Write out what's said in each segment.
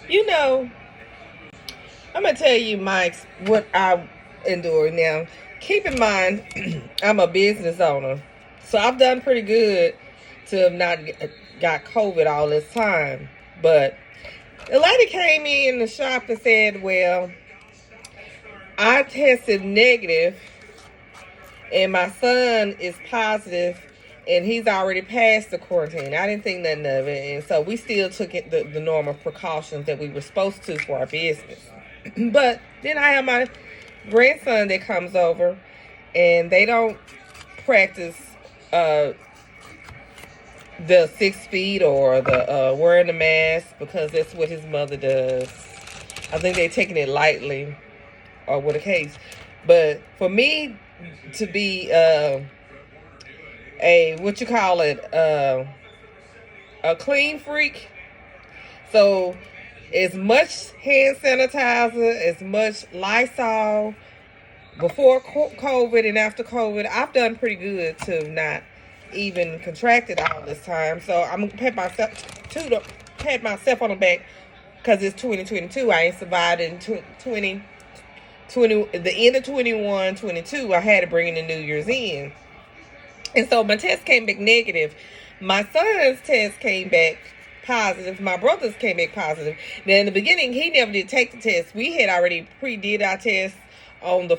You know, I'm gonna tell you, Mike, what I endure now. Keep in mind, I'm a business owner, so I've done pretty good to have not got COVID all this time. But the lady came in the shop and said, "Well, I tested negative, and my son is positive, and he's already passed the quarantine." I didn't think nothing of it, and so we still took it the normal precautions that we were supposed to for our business. But then I have my grandson that comes over, and they don't practice uh, the 6 feet or the wearing the mask because that's what his mother does. I think they're taking it lightly, or what a case. But for me to be a what you call it a clean freak, so as much hand sanitizer, as much Lysol before COVID and after COVID, I've done pretty good to not even contract it all this time. So I'm gonna pat myself on the back because it's 2022. I ain't survived in 2020, the end of 21, 22. I had to bring in the New Year's in, and so my test came back negative. My son's test came back positive. My brother's came back positive. Now in the beginning, he never did take the test. We had already pre-did our test on the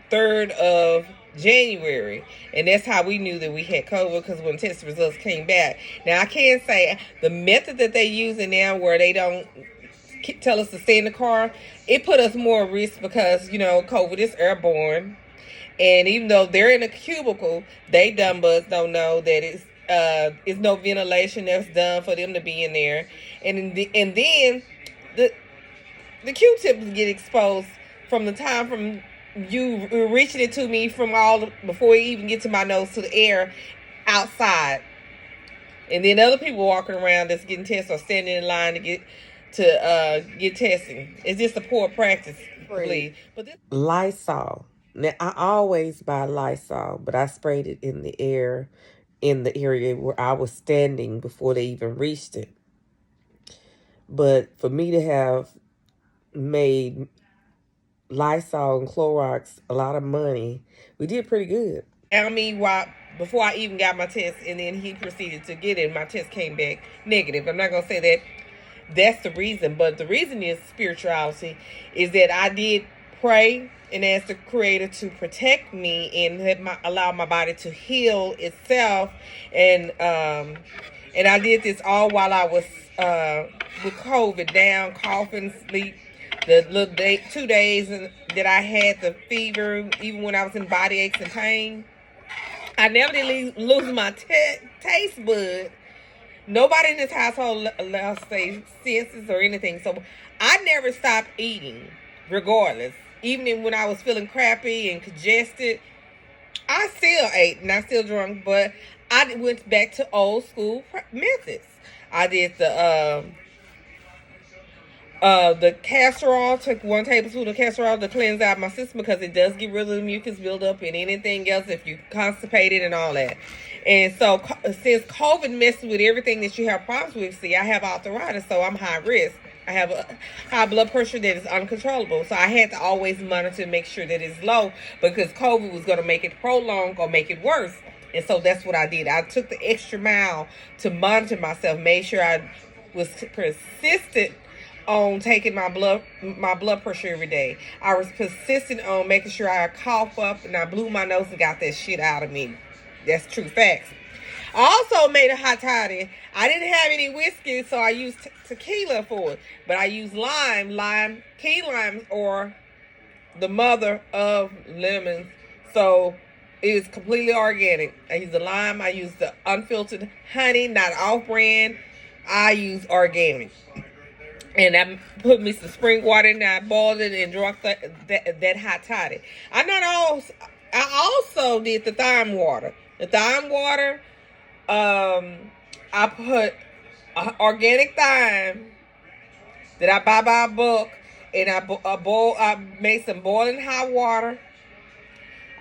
3rd of January, and that's how we knew that we had COVID, because when test results came back. Now I can say the method that they using now, where they don't tell us to stay in the car, it put us more at risk because COVID is airborne. And even though they're in a cubicle, they dumb butts don't know that it's no ventilation that's done for them to be in there. And then the Q-tips get exposed from the time from you reaching it to me from before you even get to my nose to the air outside. And then other people walking around that's getting tested or standing in line to get testing. It's just a poor practice, please. But this Lysol. Now I always buy Lysol, but I sprayed it in the air in the area where I was standing before they even reached it. But for me to have made Lysol and Clorox a lot of money, we did pretty good. I mean, before I even got my test, and then he proceeded to get it, my test came back negative. I'm not gonna say that that's the reason, but the reason is spirituality. Is that I did pray and ask the Creator to protect me and allow my body to heal itself, and I did this all while I was with COVID, down, coughing, sleep. The little 2 days that I had the fever, even when I was in body aches and pain, I never did lose my taste bud. Nobody in this household lost their senses or anything. So I never stopped eating, regardless. Even when I was feeling crappy and congested, I still ate and I still drank. But I went back to old school methods. I did the castor oil, took 1 tablespoon of castor oil to cleanse out my system, because it does get rid of the mucus buildup and anything else if you constipated and all that. And so since COVID messes with everything that you have problems with, see, I have arthritis, so I'm high risk. I have a high blood pressure that is uncontrollable. So I had to always monitor and make sure that it's low, because COVID was going to make it prolong or make it worse. And so that's what I did. I took the extra mile to monitor myself, made sure I was persistent on taking my blood pressure every day. I was persistent on making sure I cough up and I blew my nose and got that shit out of me. That's true facts. I also made a hot toddy. I didn't have any whiskey, so I used tequila for it. But I used key limes, or the mother of lemons. So it was completely organic. I used the lime. I used the unfiltered honey, not off-brand. I use organic. And I put me some spring water in there. I boiled it and drank that hot toddy. I also did the thyme water. The thyme water, I put organic thyme that I buy by a book, and I made some boiling hot water.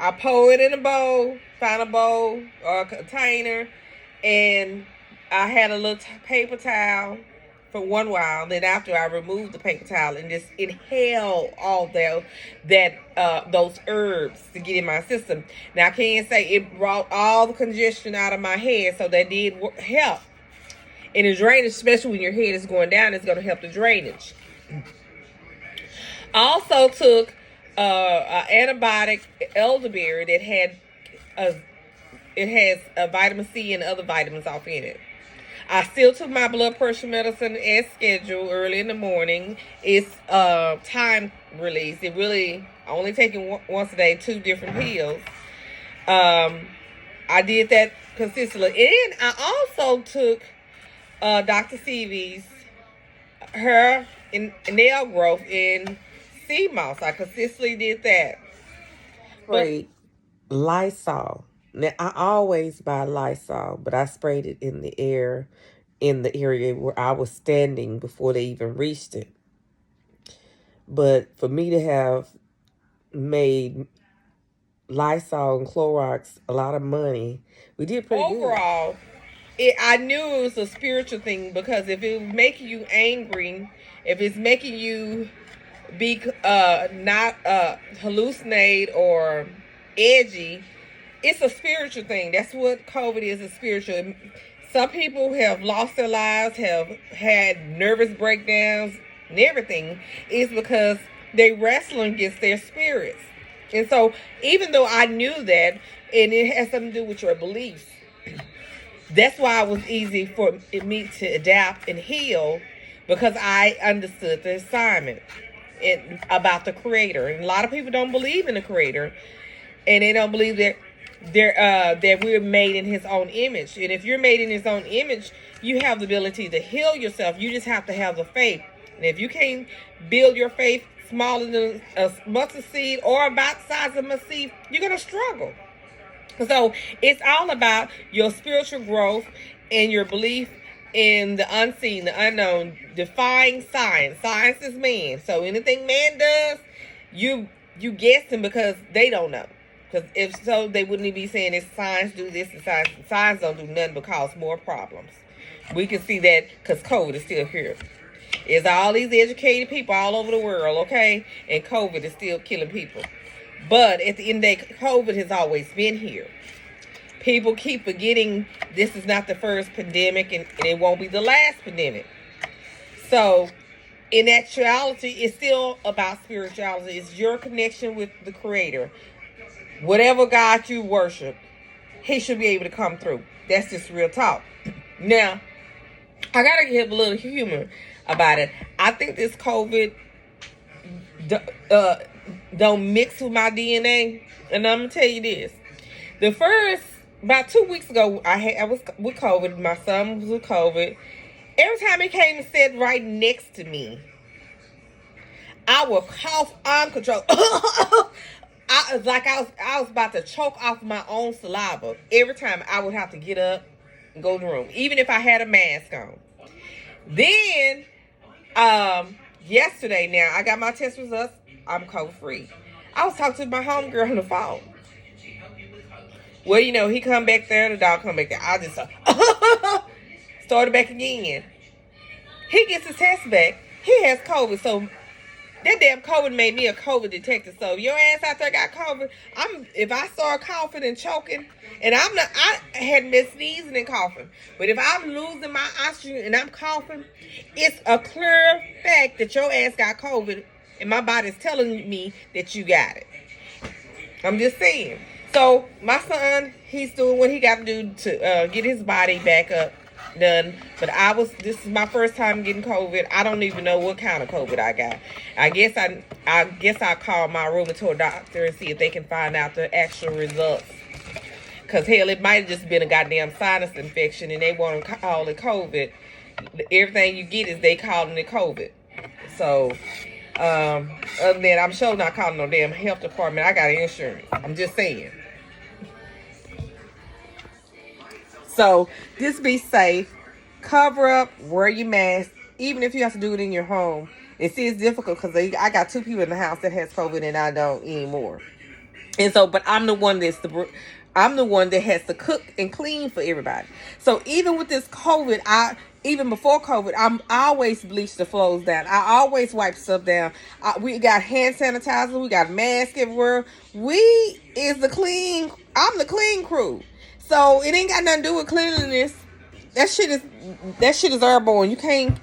I pour it in a bowl, find a bowl or a container, and I had a little paper towel, for one while. Then after, I removed the paper towel and just inhale all those herbs to get in my system. Now I can't say it brought all the congestion out of my head, so that did help. And the drainage, especially when your head is going down, is going to help the drainage. I also took an antibiotic, elderberry, that it has a vitamin C and other vitamins off in it. I still took my blood pressure medicine as scheduled early in the morning. It's time release. It really only taking once a day, 2 different pills. I did that consistently. And I also took Dr. Seavey's hair and nail growth in sea moss. I consistently did that. Sprayed Lysol. Now, I always buy Lysol, but I sprayed it in the air in the area where I was standing before they even reached it. But for me to have made Lysol and Clorox a lot of money, we did pretty good. Overall, I knew it was a spiritual thing, because if it was making you angry, if it's making you be not hallucinate or edgy, it's a spiritual thing. That's what COVID is, a spiritual. Some people have lost their lives, have had nervous breakdowns and everything. It's because they're wrestling against their spirits. And so even though I knew that, and it has something to do with your beliefs, that's why it was easy for me to adapt and heal, because I understood the assignment about the Creator. And a lot of people don't believe in the Creator, and they don't believe that we're made in His own image. And if you're made in His own image, you have the ability to heal yourself. You just have to have the faith. And if you can't build your faith smaller than a mustard seed or about the size of a seed, you're going to struggle. So it's all about your spiritual growth and your belief in the unseen, the unknown, defying science. Science is man. So anything man does, you guessing because they don't know. Because if so, they wouldn't be saying it's science do this and science don't do nothing but cause more problems. We can see that because COVID is still here. It's all these educated people all over the world, okay? And COVID is still killing people. But at the end of the day, COVID has always been here. People keep forgetting this is not the first pandemic, and it won't be the last pandemic. So, in actuality, it's still about spirituality. It's your connection with the Creator. Whatever God you worship, He should be able to come through. That's just real talk. Now, I got to give a little humor about it. I think this COVID don't mix with my DNA. And I'm going to tell you this. About 2 weeks ago, I was with COVID. My son was with COVID. Every time he came and sat right next to me, I would cough uncontrolled. I was about to choke off my own saliva. Every time I would have to get up and go to the room, even if I had a mask on. Then, yesterday now, I got my test results. I'm COVID free. I was talking to my homegirl on the phone. Well, he come back there, the dog come back there. I just started back again. He gets his test back. He has COVID, so that damn COVID made me a COVID detective. So your ass out there got COVID. If I start coughing and choking, and I hadn't been sneezing and coughing, but if I'm losing my oxygen and I'm coughing, it's a clear fact that your ass got COVID, and my body's telling me that you got it. I'm just saying. So my son, he's doing what he got to do to get his body back up, done. But this is my first time getting COVID. I don't even know what kind of COVID I got. I guess I'll call my rheumatoid doctor and see if they can find out the actual results. Because hell, it might have just been a goddamn sinus infection and they want to call it COVID. Everything you get is they calling it COVID. So, other than that, I'm sure not calling no damn health department. I got insurance. I'm just saying. So, just be safe. Cover up. Wear your mask. Even if you have to do it in your home. It's difficult because I got 2 people in the house that has COVID and I don't anymore. And so, but I'm the one that has to cook and clean for everybody. So even with this COVID, even before COVID, I always bleach the floors down. I always wipe stuff down. We got hand sanitizer. We got masks everywhere. I'm the clean crew. So it ain't got nothing to do with cleanliness. That shit is airborne. You can't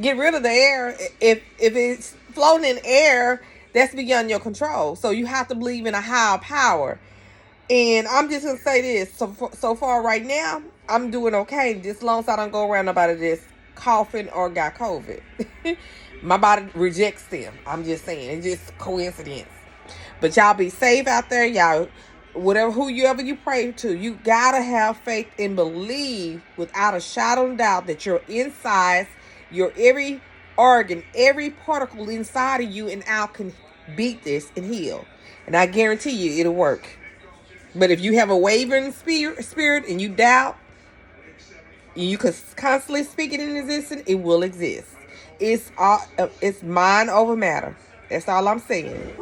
get rid of the air. If it's floating in air, that's beyond your control. So you have to believe in a higher power. And I'm just gonna say this: so far right now, I'm doing okay. Just as long as I don't go around nobody that's coughing or got COVID. My body rejects them. I'm just saying, it's just coincidence. But y'all be safe out there, y'all. Whoever you pray to, you gotta have faith and believe without a shadow of doubt that your insides, your every organ, every particle inside of you and out can beat this and heal. And I guarantee you, it'll work. But if you have a wavering spirit and you doubt, you can constantly speak it in existence, it will exist. It's mind over matter. That's all I'm saying.